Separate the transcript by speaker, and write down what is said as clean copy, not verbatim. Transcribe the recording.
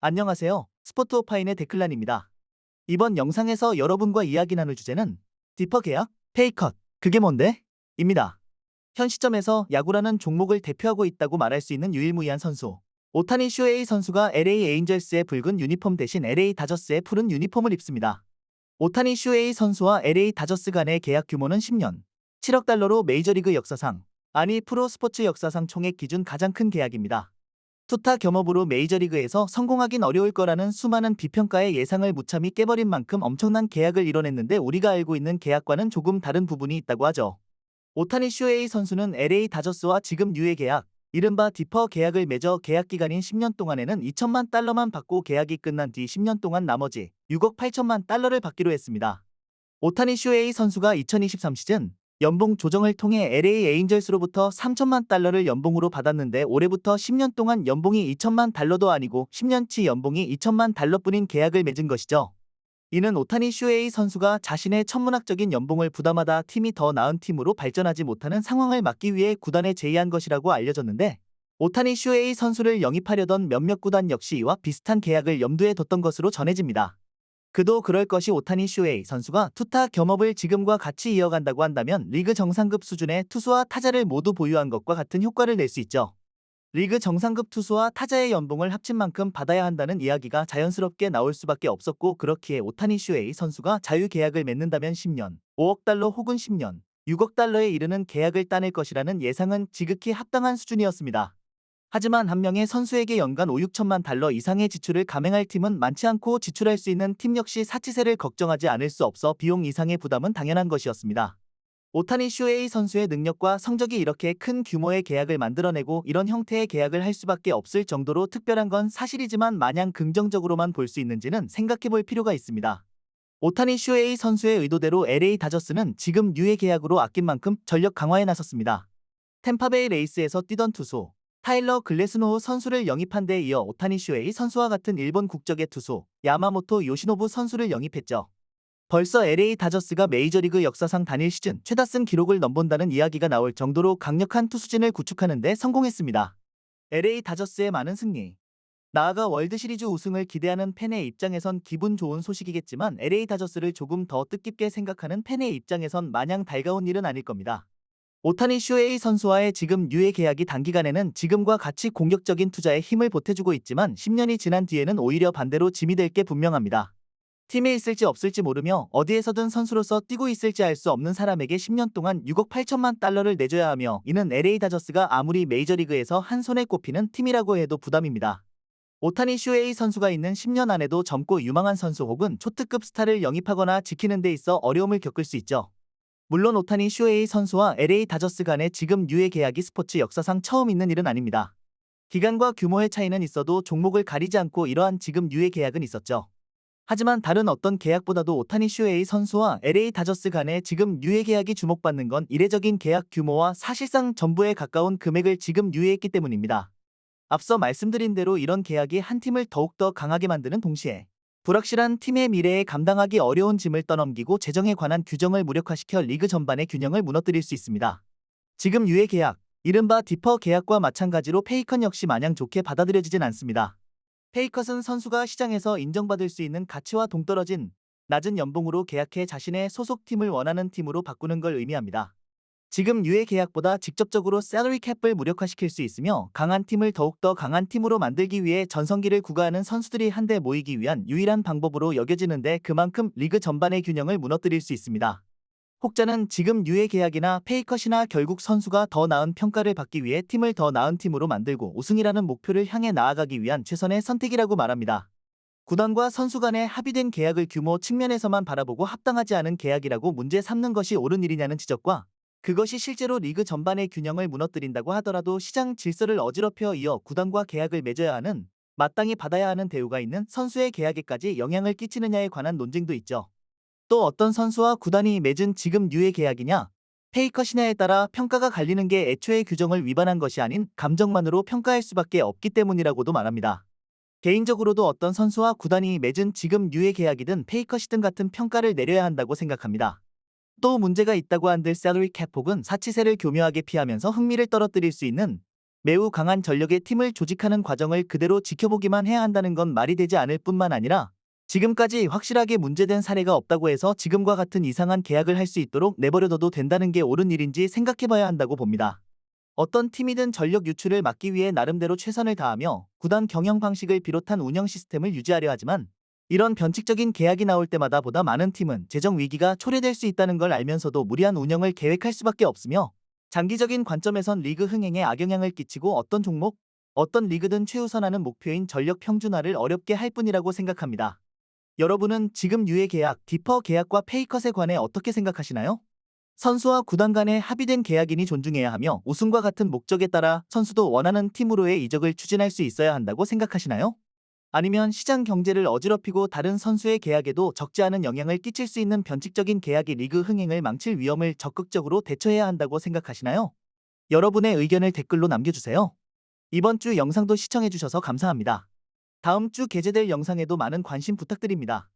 Speaker 1: 안녕하세요. 스포트 오파인의 데클란입니다. 이번 영상에서 여러분과 이야기 나눌 주제는 디퍼 계약, 페이컷, 그게 뭔데? 입니다. 현 시점에서 야구라는 종목을 대표하고 있다고 말할 수 있는 유일무이한 선수. 오타니 슈에이 선수가 LA 에인절스의 붉은 유니폼 대신 LA 다저스의 푸른 유니폼을 입습니다. 오타니 슈에이 선수와 LA 다저스 간의 계약 규모는 10년, 7억 달러로 메이저리그 역사상, 아니 프로스포츠 역사상 총액 기준 가장 큰 계약입니다. 투타 겸업으로 메이저리그에서 성공하긴 어려울 거라는 수많은 비평가의 예상을 무참히 깨버린 만큼 엄청난 계약을 이뤄냈는데 우리가 알고 있는 계약과는 조금 다른 부분이 있다고 하죠. 오타니 슈에이 선수는 LA 다저스와 지금 유예 계약, 이른바 디퍼 계약을 맺어 계약 기간인 10년 동안에는 2천만 달러만 받고 계약이 끝난 뒤 10년 동안 나머지 6억 8천만 달러를 받기로 했습니다. 오타니 슈에이 선수가 2023 시즌 연봉 조정을 통해 LA 에인절스로부터 3천만 달러를 연봉으로 받았는데 올해부터 10년 동안 연봉이 2천만 달러도 아니고 10년치 연봉이 2천만 달러뿐인 계약을 맺은 것이죠. 이는 오타니 슈에이 선수가 자신의 천문학적인 연봉을 부담하다 팀이 더 나은 팀으로 발전하지 못하는 상황을 막기 위해 구단에 제의한 것이라고 알려졌는데, 오타니 슈에이 선수를 영입하려던 몇몇 구단 역시 이와 비슷한 계약을 염두에 뒀던 것으로 전해집니다. 그도 그럴 것이 오타니 슈에이 선수가 투타 겸업을 지금과 같이 이어간다고 한다면 리그 정상급 수준의 투수와 타자를 모두 보유한 것과 같은 효과를 낼 수 있죠. 리그 정상급 투수와 타자의 연봉을 합친 만큼 받아야 한다는 이야기가 자연스럽게 나올 수밖에 없었고, 그렇기에 오타니 슈에이 선수가 자유계약을 맺는다면 10년, 5억 달러 혹은 10년, 6억 달러에 이르는 계약을 따낼 것이라는 예상은 지극히 합당한 수준이었습니다. 하지만 한 명의 선수에게 연간 5, 6천만 달러 이상의 지출을 감행할 팀은 많지 않고 지출할 수 있는 팀 역시 사치세를 걱정하지 않을 수 없어 비용 이상의 부담은 당연한 것이었습니다. 오타니 슈에이 선수의 능력과 성적이 이렇게 큰 규모의 계약을 만들어내고 이런 형태의 계약을 할 수밖에 없을 정도로 특별한 건 사실이지만 마냥 긍정적으로만 볼 수 있는지는 생각해 볼 필요가 있습니다. 오타니 슈에이 선수의 의도대로 LA 다저스는 지금 유예 계약으로 아낀 만큼 전력 강화에 나섰습니다. 템파베이 레이스에서 뛰던 투수 타일러 글래스노우 선수를 영입한 데 이어 오타니 슈에이 선수와 같은 일본 국적의 투수 야마모토 요시노부 선수를 영입했죠. 벌써 LA 다저스가 메이저리그 역사상 단일 시즌 최다승 기록을 넘본다는 이야기가 나올 정도로 강력한 투수진을 구축하는 데 성공했습니다. LA 다저스의 많은 승리, 나아가 월드시리즈 우승을 기대하는 팬의 입장에선 기분 좋은 소식이겠지만 LA 다저스를 조금 더 뜻깊게 생각하는 팬의 입장에선 마냥 달가운 일은 아닐 겁니다. 오타니 슈에이 선수와의 지금 유예 계약이 단기간에는 지금과 같이 공격적인 투자에 힘을 보태주고 있지만 10년이 지난 뒤에는 오히려 반대로 짐이 될 게 분명합니다. 팀에 있을지 없을지 모르며 어디에서든 선수로서 뛰고 있을지 알 수 없는 사람에게 10년 동안 6억 8천만 달러를 내줘야 하며, 이는 LA 다저스가 아무리 메이저리그에서 한 손에 꼽히는 팀이라고 해도 부담입니다. 오타니 슈에이 선수가 있는 10년 안에도 젊고 유망한 선수 혹은 초특급 스타를 영입하거나 지키는 데 있어 어려움을 겪을 수 있죠. 물론 오타니 슈에이 선수와 LA 다저스 간의 지금 유예 계약이 스포츠 역사상 처음 있는 일은 아닙니다. 기간과 규모의 차이는 있어도 종목을 가리지 않고 이러한 지금 유예 계약은 있었죠. 하지만 다른 어떤 계약보다도 오타니 슈에이 선수와 LA 다저스 간의 지금 유예 계약이 주목받는 건 이례적인 계약 규모와 사실상 전부에 가까운 금액을 지금 유예했기 때문입니다. 앞서 말씀드린 대로 이런 계약이 한 팀을 더욱더 강하게 만드는 동시에 불확실한 팀의 미래에 감당하기 어려운 짐을 떠넘기고 재정에 관한 규정을 무력화시켜 리그 전반의 균형을 무너뜨릴 수 있습니다. 지금 유예 계약, 이른바 디퍼 계약과 마찬가지로 페이컷 역시 마냥 좋게 받아들여지진 않습니다. 페이컷은 선수가 시장에서 인정받을 수 있는 가치와 동떨어진 낮은 연봉으로 계약해 자신의 소속팀을 원하는 팀으로 바꾸는 걸 의미합니다. 지금 유예 계약보다 직접적으로 셀러리 캡을 무력화시킬 수 있으며 강한 팀을 더욱더 강한 팀으로 만들기 위해 전성기를 구가하는 선수들이 한데 모이기 위한 유일한 방법으로 여겨지는데 그만큼 리그 전반의 균형을 무너뜨릴 수 있습니다. 혹자는 지금 유예 계약이나 페이컷이나 결국 선수가 더 나은 평가를 받기 위해 팀을 더 나은 팀으로 만들고 우승이라는 목표를 향해 나아가기 위한 최선의 선택이라고 말합니다. 구단과 선수 간의 합의된 계약을 규모 측면에서만 바라보고 합당하지 않은 계약이라고 문제 삼는 것이 옳은 일이냐는 지적과, 그것이 실제로 리그 전반의 균형을 무너뜨린다고 하더라도 시장 질서를 어지럽혀 이어 구단과 계약을 맺어야 하는, 마땅히 받아야 하는 대우가 있는 선수의 계약에까지 영향을 끼치느냐에 관한 논쟁도 있죠. 또 어떤 선수와 구단이 맺은 지금 유예 계약이냐, 페이컷이냐에 따라 평가가 갈리는 게 애초에 규정을 위반한 것이 아닌 감정만으로 평가할 수밖에 없기 때문이라고도 말합니다. 개인적으로도 어떤 선수와 구단이 맺은 지금 유예 계약이든 페이컷이든 같은 평가를 내려야 한다고 생각합니다. 또 문제가 있다고 한들 셀러리 캡 혹은 사치세를 교묘하게 피하면서 흥미를 떨어뜨릴 수 있는 매우 강한 전력의 팀을 조직하는 과정을 그대로 지켜보기만 해야 한다는 건 말이 되지 않을 뿐만 아니라 지금까지 확실하게 문제된 사례가 없다고 해서 지금과 같은 이상한 계약을 할 수 있도록 내버려둬도 된다는 게 옳은 일인지 생각해봐야 한다고 봅니다. 어떤 팀이든 전력 유출을 막기 위해 나름대로 최선을 다하며 구단 경영 방식을 비롯한 운영 시스템을 유지하려 하지만 이런 변칙적인 계약이 나올 때마다 보다 많은 팀은 재정 위기가 초래될 수 있다는 걸 알면서도 무리한 운영을 계획할 수밖에 없으며 장기적인 관점에선 리그 흥행에 악영향을 끼치고 어떤 종목, 어떤 리그든 최우선하는 목표인 전력 평준화를 어렵게 할 뿐이라고 생각합니다. 여러분은 지금 유예 계약, 디퍼 계약과 페이컷에 관해 어떻게 생각하시나요? 선수와 구단 간의 합의된 계약이니 존중해야 하며 우승과 같은 목적에 따라 선수도 원하는 팀으로의 이적을 추진할 수 있어야 한다고 생각하시나요? 아니면 시장 경제를 어지럽히고 다른 선수의 계약에도 적지 않은 영향을 끼칠 수 있는 변칙적인 계약이 리그 흥행을 망칠 위험을 적극적으로 대처해야 한다고 생각하시나요? 여러분의 의견을 댓글로 남겨주세요. 이번 주 영상도 시청해주셔서 감사합니다. 다음 주 게재될 영상에도 많은 관심 부탁드립니다.